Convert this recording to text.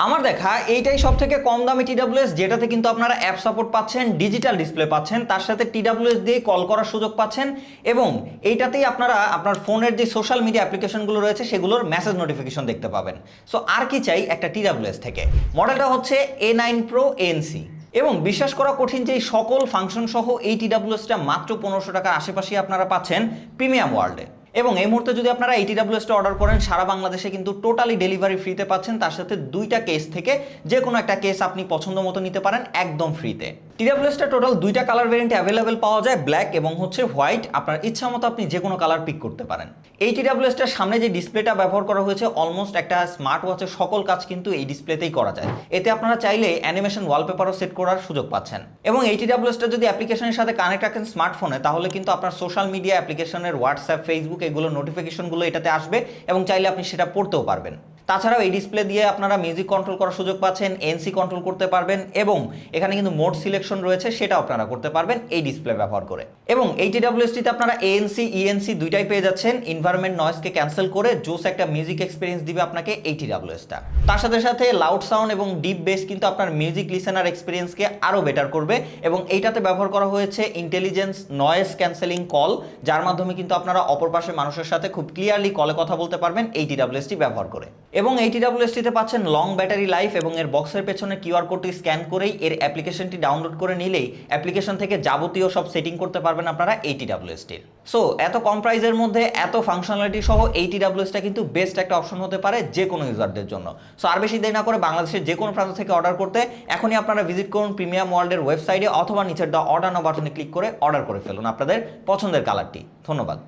আমার দেখা এইটাই সবথেকে কম দামি TWS, যেটাতে কিন্তু আপনারা অ্যাপ সাপোর্ট পাচ্ছেন, ডিজিটাল ডিসপ্লে পাচ্ছেন, তার সাথে TWS দিয়ে কল করার সুযোগ পাচ্ছেন এবং এইটাতেই আপনারা আপনার ফোনের যে সোশ্যাল মিডিয়া অ্যাপ্লিকেশনগুলো রয়েছে সেগুলোর মেসেজ নোটিফিকেশন দেখতে পাবেন। সো আর কি চাই একটা TWS থেকে। মডেলটা হচ্ছে A9 Pro ANC এবং বিশ্বাস করা কঠিন যে সকল ফাংশন সহ এই TWSটা মাত্র 1500 টাকার আশেপাশে আপনারা পাচ্ছেন প্রিমিয়াম ওয়ার্ল্ডে। এবং এই মুহূর্তে যদি আপনারা এই TWSটা অর্ডার করেন সারা বাংলাদেশে কিন্তু টোটালি ডেলিভারি ফ্রিতে পাচ্ছেন, তার সাথে দুইটা কেস থেকে যে কোনো একটা কেস আপনি পছন্দ মতো নিতে পারেন একদম ফ্রিতে। TWSটা টোটাল দুইটা কালার ভেরিয়েন্টে অ্যাভেলেবেল পাওয়া যায়, ব্ল্যাক এবং হচ্ছে হোয়াইট। আপনার ইচ্ছা মতো আপনি যে কোনো কালার পিক করতে পারেন। এই TWSটার সামনে যে ডিসপ্লেটা ব্যবহার করা হয়েছে অলমোস্ট একটা স্মার্ট ওয়াচের সকল কাজ কিন্তু এই ডিসপ্লেতেই করা যায়। এতে আপনারা চাইলে অ্যানিমেশন ওয়ালপেপারও সেট করার সুযোগ পাচ্ছেন। এবং এই TWSটা যদি অ্যাপ্লিকেশনের সাথে কানেক্ট রাখেন স্মার্টফোনে, তাহলে কিন্তু আপনার সোশ্যাল মিডিয়া অ্যাপ্লিকেশনের হোয়াটসঅ্যাপ, ফেসবুক এগুলোর নোটিফিকেশনগুলো এটাতে আসবে এবং চাইলে আপনি সেটা পড়তেও পারবেন। তাছাড়াও এই ডিসপ্লে দিয়ে আপনারা মিউজিক কন্ট্রোল করার সুযোগ পাচ্ছেন, এনসি কন্ট্রোল করতে পারবেন এবং এখানে কিন্তু মোড সিলেকশন রয়েছে, সেটাও আপনারা করতে পারবেন এই ডিসপ্লে ব্যবহার করে। এবং এই TWSটিতে আপনারা ANC, ENC দুইটাই পেয়ে যাচ্ছেন। এনভায়রনমেন্ট নয়েজকে ক্যান্সেল করে জোস একটা মিউজিক এক্সপিরিয়েন্স দিবে আপনাকে এই TWSটা। তার সাথে সাথে লাউড সাউন্ড এবং ডিপ বেস কিন্তু আপনার মিউজিক লিসেনার এক্সপিরিয়েন্সকে আরও বেটার করবে এবং এইটাতে ব্যবহার করা হয়েছে ইন্টেলিজেন্স নয়েজ ক্যান্সেলিং কল, যার মাধ্যমে কিন্তু আপনারা অপর পাশের মানুষের সাথে খুব ক্লিয়ারলি কলে কথা বলতে পারবেন এই TWSটি ব্যবহার করে। এবং এই TWSটিতে পাচ্ছেন লং ব্যাটারি লাইফ এবং এর বক্সের পেছনে কিউআর কোডটি স্ক্যান করেই এর অ্যাপ্লিকেশনটি ডাউনলোড করে নিলেই অ্যাপ্লিকেশন থেকে যাবতীয় সব সেটিং করতে পারবেন আপনারা এই TWSটির। সো এত কম প্রাইসের মধ্যে এত ফাংশনালিটি সহ এই TWSটা কিন্তু বেস্ট একটা অপশন হতে পারে যে কোনো ইউজারদের জন্য। সো আর বেশি দেরি না করে বাংলাদেশের যে কোনো প্রান্ত থেকে অর্ডার করতে এখনই আপনারা ভিজিট করুন প্রিমিয়াম ওয়ার্ল্ডের ওয়েবসাইটে অথবা নিচের দা অর্ডার নাও বাটনে ক্লিক করে অর্ডার করে ফেলুন আপনাদের পছন্দের কালারটি। ধন্যবাদ।